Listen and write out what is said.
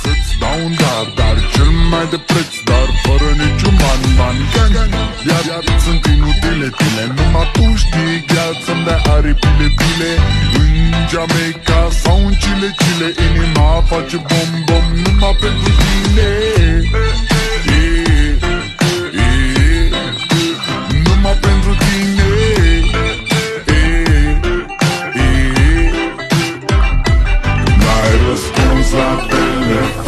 să-ți dau un dar cel mai de preț, dar fără niciun ban. Iar sunt inutile tine, numai tu știi, gheață să-mi dai aripile. În Jamaica sau în Chile, inima face bom numai pentru tine. Numai pentru tine. N-ai răspuns la telefon,